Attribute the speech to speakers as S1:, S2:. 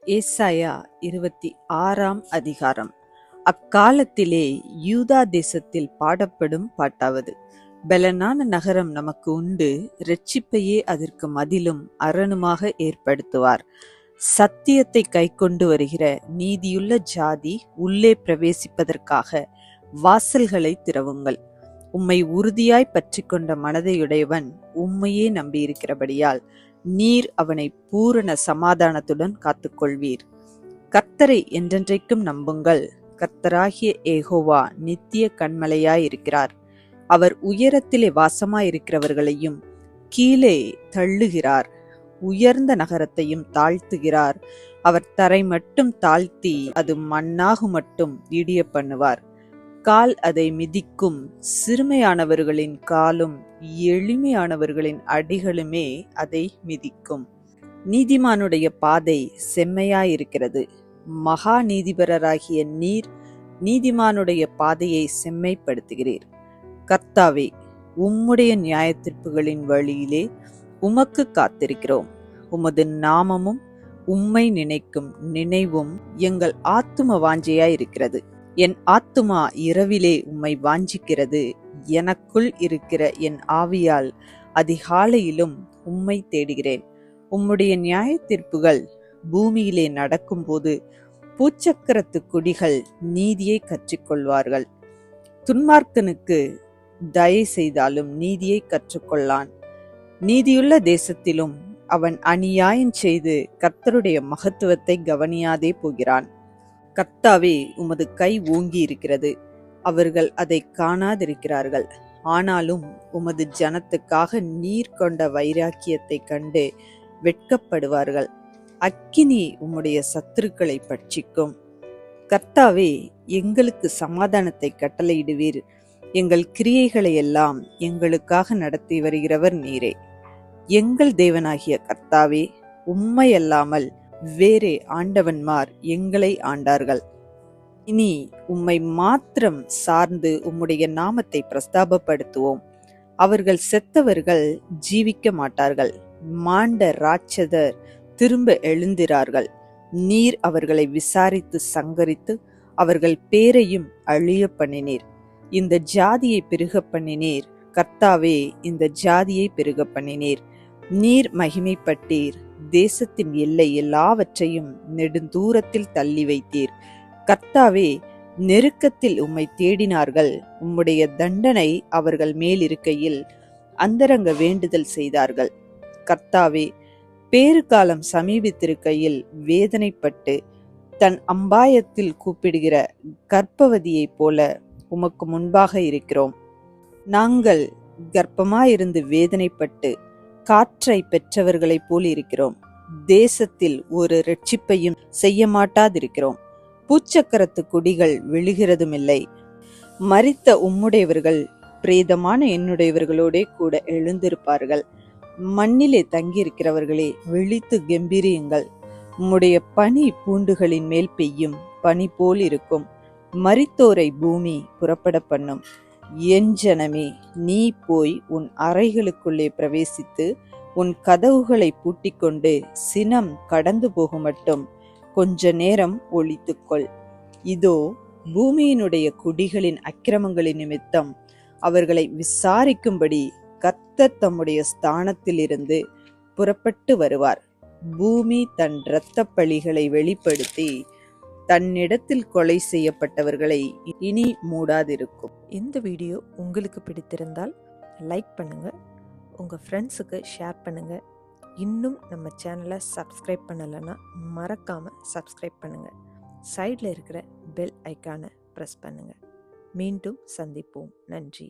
S1: ஏசாயா 26ஆம் அதிகாரம். அக்காலத்திலே யூதா தேசத்தில் பாடப்படும் பாட்டாவது: பெலனான நகரம் நமக்கு உண்டு, இரட்சிப்பையே அதற்கு மதிலும் அரணுமாக ஏற்படுத்துவார். சத்தியத்தை கைக்கொண்டு வருகிற நீதியுள்ள ஜாதி உள்ளே பிரவேசிப்பதற்காக வாசல்களை திறவுங்கள். உம்மை உறுதியாய் பற்றி கொண்ட மனதையுடையவன் உம்மையே நம்பியிருக்கிறபடியால் நீர் அவனை பூரண சமாதானத்துடன் காத்துக்கொள்வீர். கர்த்தரை என்றென்றைக்கும் நம்புங்கள். கர்த்தராகிய யெகோவா நித்திய கன்மலையாயிருக்கிறார். அவர் உயரத்திலே வாசமாயிருக்கிறவர்களையும் கீழே தள்ளுகிறார், உயர்ந்த நகரத்தையும் தாழ்த்துகிறார். அவர் தரை மட்டும் தாழ்த்தி அது மண்ணாகு மட்டும் இடிய பண்ணுவார். கால் அதை மிதிக்கும். சிறுமையானவர்களின் காலும் எளிமையானவர்களின் அடிகளுமே அதை மிதிக்கும். நீதிமானுடைய பாதை செம்மையாயிருக்கிறது. மகா நீதிபரராகிய நீர் நீதிமானுடைய பாதையை செம்மைப்படுத்துகிறீர். கர்த்தாவே, உம்முடைய நியாயத்தீர்ப்புகளின் வழியிலே உமக்கு காத்திருக்கிறோம். உமது நாமமும் உம்மை நினைக்கும் நினைவும் எங்கள் ஆத்தும வாஞ்சையாயிருக்கிறது. என் ஆத்துமா இரவிலே உம்மை வாஞ்சிக்கிறது. எனக்குள் இருக்கிற என் ஆவியால் அதிகாலையிலும் உம்மை தேடுகிறேன். உம்முடைய நியாய தீர்ப்புகள் பூமியிலே நடக்கும்போது பூச்சக்கரத்து குடிகள் நீதியை கற்றுக்கொள்வார்கள். துன்மார்க்கனுக்கு தயை செய்தாலும் நீதியை கற்றுக்கொள்ளான். நீதியுள்ள தேசத்திலும் அவன் அநியாயம் செய்து கர்த்தருடைய மகத்துவத்தை கவனியாதே போகிறான். கர்த்தாவே, உமது கை ஓங்கி இருக்கிறது, அவர்கள் அதை காணாதிருக்கிறார்கள். ஆனாலும் உமது ஜனத்துக்காக நீர் கொண்ட வைராக்கியத்தை கண்டு வெட்கப்படுவார்கள். அக்கினி உம்முடைய சத்துருக்களை பட்சிக்கும். கர்த்தாவே, எங்களுக்கு சமாதானத்தை கட்டளையிடுவீர். எங்கள் கிரியைகளை எல்லாம் எங்களுக்காக நடத்தி வருகிறவர் நீரே. எங்கள் தேவனாகிய கர்த்தாவே, உம்மையல்லாமல் வேறே ஆண்டவன்மார் எங்களை ஆண்டார்கள். இனி உம்மை மாத்திரம் சார்ந்து உம்முடைய நாமத்தை பிரஸ்தாபப்படுத்துவோம். அவர்கள் செத்தவர்கள் ஜீவிக்க மாட்டார்கள். மாண்ட ராட்சதர் திரும்ப எழுந்திரார்கள். நீர் அவர்களை விசாரித்து சங்கரித்து அவர்கள் பேரையும் அழிய பண்ணினீர். இந்த ஜாதியை பெருக பண்ணினீர். கர்த்தாவே, இந்த ஜாதியை பெருக பண்ணினீர். நீர் மகிமைப்பட்டீர். தேசத்தின் எல்லை எல்லாவற்றையும் நெடுந்தூரத்தில் தள்ளி வைத்தீர். கர்த்தாவே, நெருக்கத்தில் உம்மை தேடினார்கள். உம்முடைய தண்டனை அவர்கள் மேல் இருக்கையில் அந்தரங்க வேண்டுதல் செய்தார்கள். கர்த்தாவே, பேறுகாலம் சமீபித்திருக்கையில் வேதனைப்பட்டு தன் அம்பாயத்தில் கூப்பிடுகிற கர்ப்பவதியைப் போல உமக்கு முன்பாக இருக்கிறோம். நாங்கள் கர்ப்பமாயிருந்து வேதனைப்பட்டு காற்றை பெற்றவர்களைப் போல் இருக்கிறோம். தேசத்தில் ஒரு இரட்சிப்பையும் செய்ய மாட்டாதிருக்கிறோம். பூச்சக்கரத்து குடிகள் விழுகிறதுமில்லை. மரித்த உம்முடையவர்கள் பிரேதமான என்னுடையவர்களோடே கூட எழுந்திருப்பார்கள். மண்ணிலே தங்கியிருக்கிறவர்களே, விழித்து கெம்பீரியுங்கள். உம்முடைய பனி பூண்டுகளின் மேல் பெய்யும் பனி போல் இருக்கும். மரித்தோரை பூமி புறப்பட பண்ணும். என் ஜனமே, நீ போய் உன் அறைகளுக்குள்ளே பிரவேசித்து உன் கதவுகளை பூட்டிக்கொண்டு சினம் கடந்து போகும் மட்டும் கொஞ்ச நேரம் ஒளித்துக்கொள். இதோ, பூமியினுடைய குடிகளின் அக்கிரமங்களின் நிமித்தம் அவர்களை விசாரிக்கும்படி கர்த்தர் தம்முடைய ஸ்தானத்திலிருந்து புறப்பட்டு வருவார். பூமி தன் இரத்த பழிகளை வெளிப்படுத்தி தன்னிடத்தில் கொலை செய்யப்பட்டவர்களை இனி மூடாதிருக்கும்.
S2: இந்த வீடியோ உங்களுக்கு பிடித்திருந்தால் லைக் பண்ணுங்க, உங்க ஃப்ரெண்ட்ஸுக்கு ஷேர் பண்ணுங்க. இன்னும் நம்ம சேனலை சப்ஸ்கிரைப் பண்ணலைன்னா மறக்காம சப்ஸ்கிரைப் பண்ணுங்க. சைடில் இருக்கிற பெல் ஐக்கானை ப்ரெஸ் பண்ணுங்க. மீண்டும் சந்திப்போம். நன்றி.